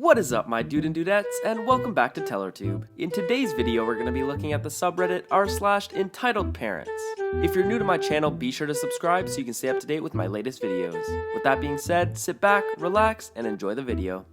What is up, my dude and dudettes, and welcome back to TellerTube. In today's video, we're going to be looking at the subreddit r/EntitledParents. If you're new to my channel, be sure to subscribe so you can stay up to date with my latest videos. With that being said, sit back, relax, and enjoy the video.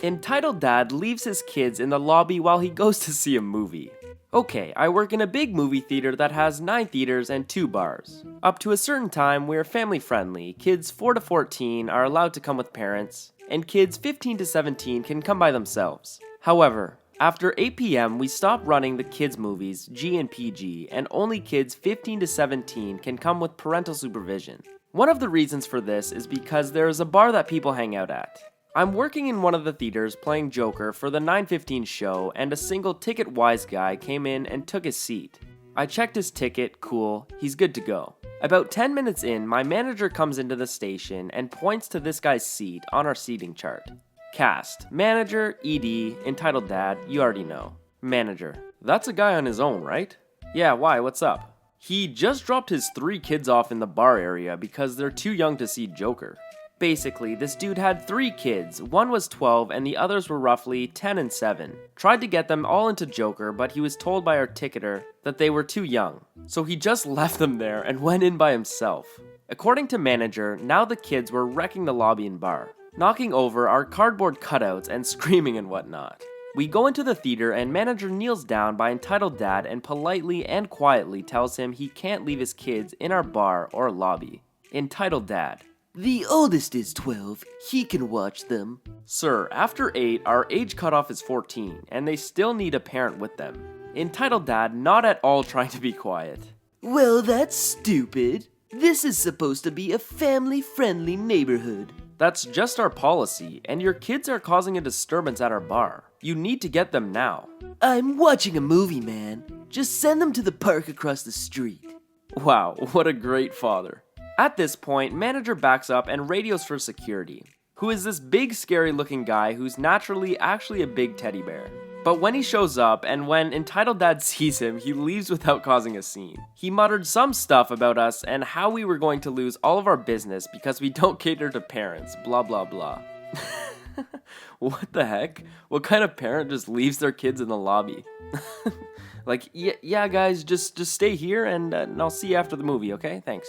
Entitled dad leaves his kids in the lobby while he goes to see a movie. Okay, I work in a big movie theater that has 9 theaters and 2 bars. Up to a certain time, we're family friendly. Kids 4 to 14 are allowed to come with parents, and kids 15 to 17 can come by themselves. However, after 8 p.m., we stop running the kids' movies, G and PG, and only kids 15 to 17 can come with parental supervision. One of the reasons for this is because there is a bar that people hang out at. I'm working in one of the theaters playing Joker for the 9:15 show, and a single ticket-wise guy came in and took his seat. I checked his ticket, cool, he's good to go. About 10 minutes in, my manager comes into the station and points to this guy's seat on our seating chart. Cast, manager, ED, entitled dad, you already know. Manager, that's a guy on his own, right? Yeah, why, what's up? He just dropped his 3 kids off in the bar area because they're too young to see Joker. Basically, this dude had 3 kids, one was 12 and the others were roughly 10 and 7. Tried to get them all into Joker, but he was told by our ticketer that they were too young. So he just left them there and went in by himself. According to manager, now the kids were wrecking the lobby and bar, knocking over our cardboard cutouts and screaming and whatnot. We go into the theater and manager kneels down by entitled dad and politely and quietly tells him he can't leave his kids in our bar or lobby. Entitled dad, the oldest is 12, he can watch them. Sir, after 8, our age cutoff is 14, and they still need a parent with them. Entitled dad not at all trying to be quiet. Well, that's stupid. This is supposed to be a family-friendly neighborhood. That's just our policy, and your kids are causing a disturbance at our bar. You need to get them now. I'm watching a movie, man. Just send them to the park across the street. Wow, what a great father. At this point, manager backs up and radios for security, who is this big scary looking guy who's naturally actually a big teddy bear. But when he shows up and when entitled dad sees him, he leaves without causing a scene. He muttered some stuff about us and how we were going to lose all of our business because we don't cater to parents, blah blah blah. What the heck? What kind of parent just leaves their kids in the lobby? Like, yeah guys, just stay here and I'll see you after the movie, okay? Thanks.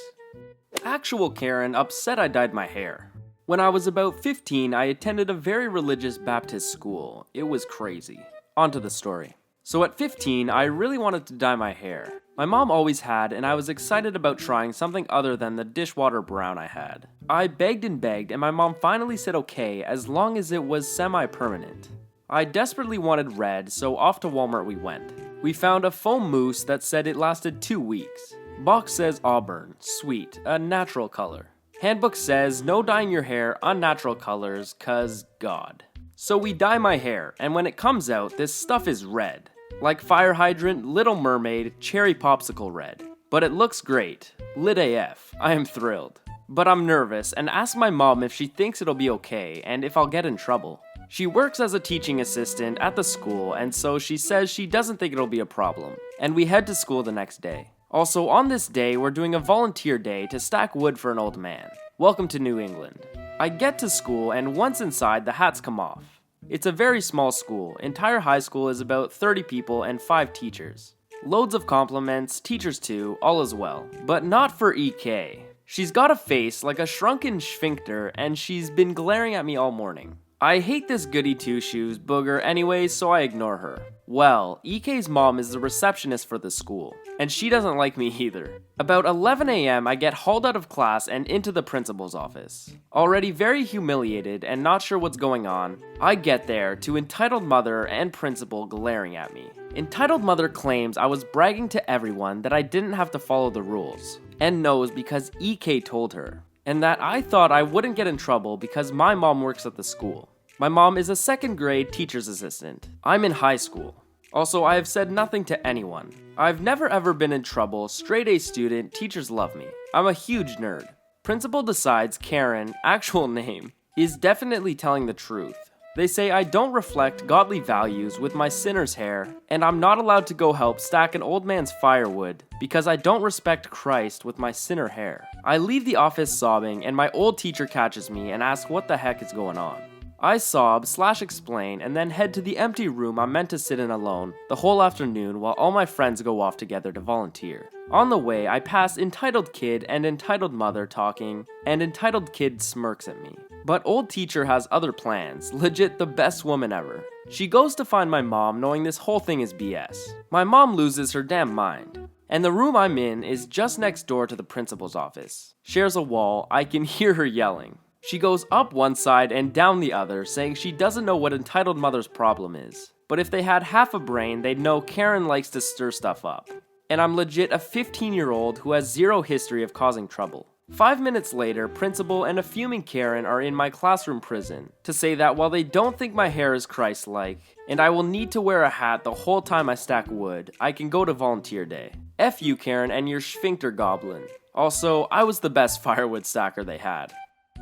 Actual Karen upset I dyed my hair. When I was about 15, I attended a very religious Baptist school. It was crazy. On to the story. So at 15, I really wanted to dye my hair. My mom always had, and I was excited about trying something other than the dishwater brown I had. I begged, and my mom finally said okay as long as it was semi-permanent. I desperately wanted red, so off to Walmart we went. We found a foam mousse that said it lasted 2 weeks. Box says auburn, sweet, a natural color. Handbook says no dyeing your hair unnatural colors, cause God. So we dye my hair, and when it comes out, this stuff is red. Like Fire Hydrant, Little Mermaid, Cherry Popsicle red. But it looks great. Lit AF. I am thrilled. But I'm nervous and ask my mom if she thinks it'll be okay and if I'll get in trouble. She works as a teaching assistant at the school, and so she says she doesn't think it'll be a problem. And we head to school the next day. Also, on this day, we're doing a volunteer day to stack wood for an old man. Welcome to New England. I get to school, and once inside, the hats come off. It's a very small school. Entire high school is about 30 people and 5 teachers. Loads of compliments, teachers too, all as well. But not for EK. She's got a face like a shrunken sphincter, and she's been glaring at me all morning. I hate this goody two-shoes booger anyway, so I ignore her. Well, EK's mom is the receptionist for the school, and she doesn't like me either. About 11 a.m., I get hauled out of class and into the principal's office. Already very humiliated and not sure what's going on, I get there to entitled mother and principal glaring at me. Entitled mother claims I was bragging to everyone that I didn't have to follow the rules, and knows because EK told her. And that I thought I wouldn't get in trouble because my mom works at the school. My mom is a 2nd grade teacher's assistant. I'm in high school. Also, I have said nothing to anyone. I've never ever been in trouble, straight A student, teachers love me. I'm a huge nerd. Principal decides Karen, actual name, is definitely telling the truth. They say I don't reflect godly values with my sinner's hair, and I'm not allowed to go help stack an old man's firewood because I don't respect Christ with my sinner hair. I leave the office sobbing, and my old teacher catches me and asks what the heck is going on. I sob/explain and then head to the empty room I'm meant to sit in alone the whole afternoon while all my friends go off together to volunteer. On the way, I pass entitled kid and entitled mother talking, and entitled kid smirks at me. But old teacher has other plans, legit the best woman ever. She goes to find my mom knowing this whole thing is BS. My mom loses her damn mind. And the room I'm in is just next door to the principal's office. Shares a wall, I can hear her yelling. She goes up one side and down the other, saying she doesn't know what entitled mother's problem is. But if they had half a brain, they'd know Karen likes to stir stuff up. And I'm legit a 15-year-old who has zero history of causing trouble. 5 minutes later, principal and a fuming Karen are in my classroom prison to say that while they don't think my hair is Christ-like, and I will need to wear a hat the whole time I stack wood, I can go to volunteer day. F you, Karen, and your sphincter goblin. Also, I was the best firewood stacker they had.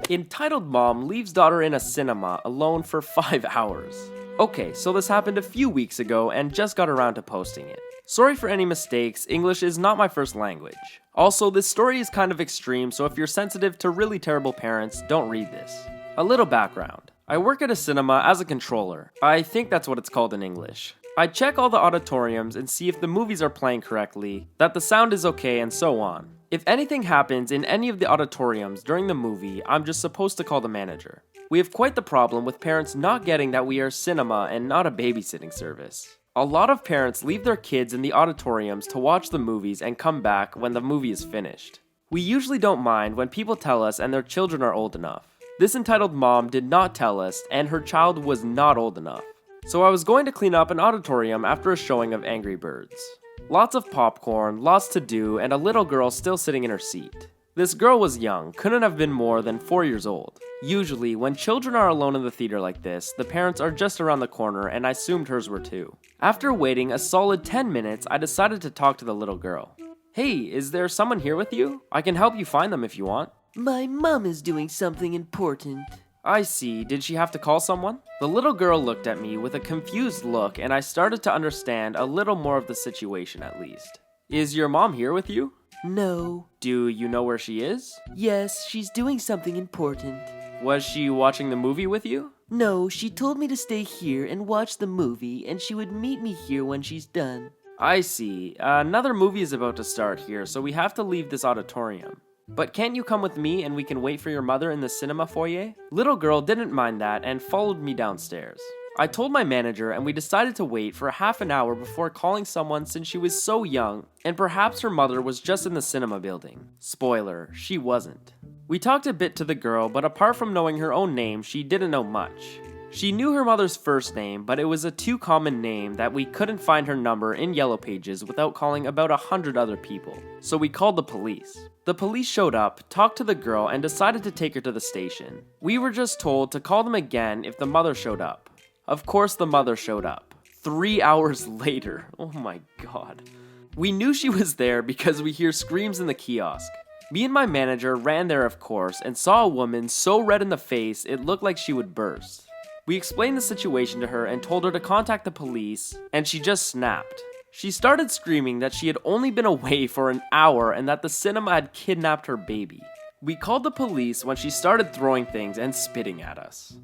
Entitled mom leaves daughter in a cinema alone for 5 hours. Okay, so this happened a few weeks ago and just got around to posting it. Sorry for any mistakes, English is not my first language. Also, this story is kind of extreme, so if you're sensitive to really terrible parents, don't read this. A little background. I work at a cinema as a controller. I think that's what it's called in English. I check all the auditoriums and see if the movies are playing correctly, that the sound is okay, and so on. If anything happens in any of the auditoriums during the movie, I'm just supposed to call the manager. We have quite the problem with parents not getting that we are cinema and not a babysitting service. A lot of parents leave their kids in the auditoriums to watch the movies and come back when the movie is finished. We usually don't mind when people tell us and their children are old enough. This entitled mom did not tell us, and her child was not old enough. So I was going to clean up an auditorium after a showing of Angry Birds. Lots of popcorn, lots to do, and a little girl still sitting in her seat. This girl was young, couldn't have been more than 4 years old. Usually, when children are alone in the theater like this, the parents are just around the corner, and I assumed hers were too. After waiting a solid 10 minutes, I decided to talk to the little girl. Hey, is there someone here with you? I can help you find them if you want. My mom is doing something important. I see. Did she have to call someone? The little girl looked at me with a confused look, and I started to understand a little more of the situation at least. Is your mom here with you? No. Do you know where she is? Yes, she's doing something important. Was she watching the movie with you? No, she told me to stay here and watch the movie, and she would meet me here when she's done. I see. Another movie is about to start here, so we have to leave this auditorium. But can't you come with me and we can wait for your mother in the cinema foyer? Little girl didn't mind that and followed me downstairs. I told my manager and we decided to wait for half an hour before calling someone since she was so young and perhaps her mother was just in the cinema building. Spoiler, she wasn't. We talked a bit to the girl, but apart from knowing her own name, she didn't know much. She knew her mother's first name, but it was a too common name that we couldn't find her number in Yellow Pages without calling about 100 other people. So we called the police. The police showed up, talked to the girl, and decided to take her to the station. We were just told to call them again if the mother showed up. Of course the mother showed up. 3 hours later. Oh my god. We knew she was there because we hear screams in the kiosk. Me and my manager ran there of course and saw a woman so red in the face it looked like she would burst. We explained the situation to her and told her to contact the police, and she just snapped. She started screaming that she had only been away for an hour and that the cinema had kidnapped her baby. We called the police when she started throwing things and spitting at us.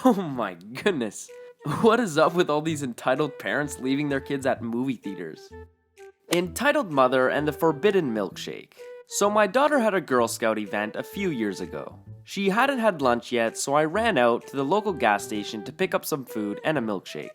Oh my goodness. What is up with all these entitled parents leaving their kids at movie theaters? Entitled Mother and the Forbidden Milkshake. So my daughter had a Girl Scout event a few years ago. She hadn't had lunch yet, so I ran out to the local gas station to pick up some food and a milkshake.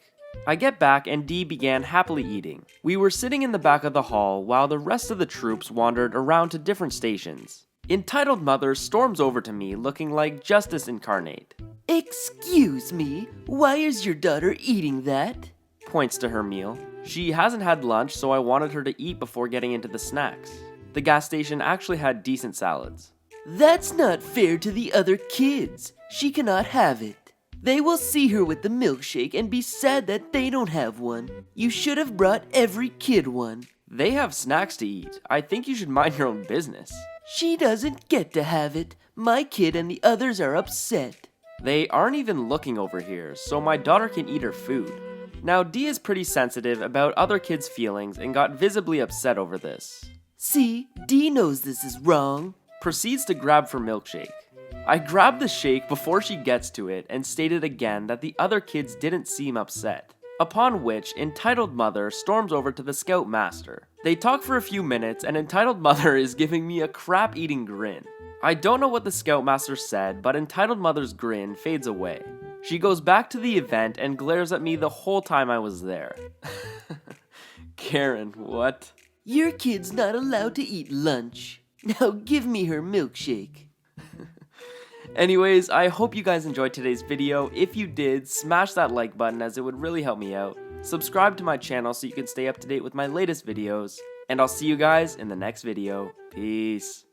I get back and Dee began happily eating. We were sitting in the back of the hall while the rest of the troops wandered around to different stations. Entitled Mother storms over to me looking like justice incarnate. Excuse me, why is your daughter eating that? Points to her meal. She hasn't had lunch, so I wanted her to eat before getting into the snacks. The gas station actually had decent salads. That's not fair to the other kids. She cannot have it. They will see her with the milkshake and be sad that they don't have one. You should have brought every kid one. They have snacks to eat. I think you should mind your own business. She doesn't get to have it. My kid and the others are upset. They aren't even looking over here, so my daughter can eat her food. Now, Dee is pretty sensitive about other kids' feelings and got visibly upset over this. See, Dee knows this is wrong. Proceeds to grab for milkshake. I grabbed the shake before she gets to it and stated again that the other kids didn't seem upset. Upon which, Entitled Mother storms over to the Scout Master. They talk for a few minutes and Entitled Mother is giving me a crap-eating grin. I don't know what the Scoutmaster said, but Entitled Mother's grin fades away. She goes back to the event and glares at me the whole time I was there. Karen, what? Your kid's not allowed to eat lunch. Now give me her milkshake. Anyways, I hope you guys enjoyed today's video. If you did, smash that like button as it would really help me out. Subscribe to my channel so you can stay up to date with my latest videos. And I'll see you guys in the next video. Peace.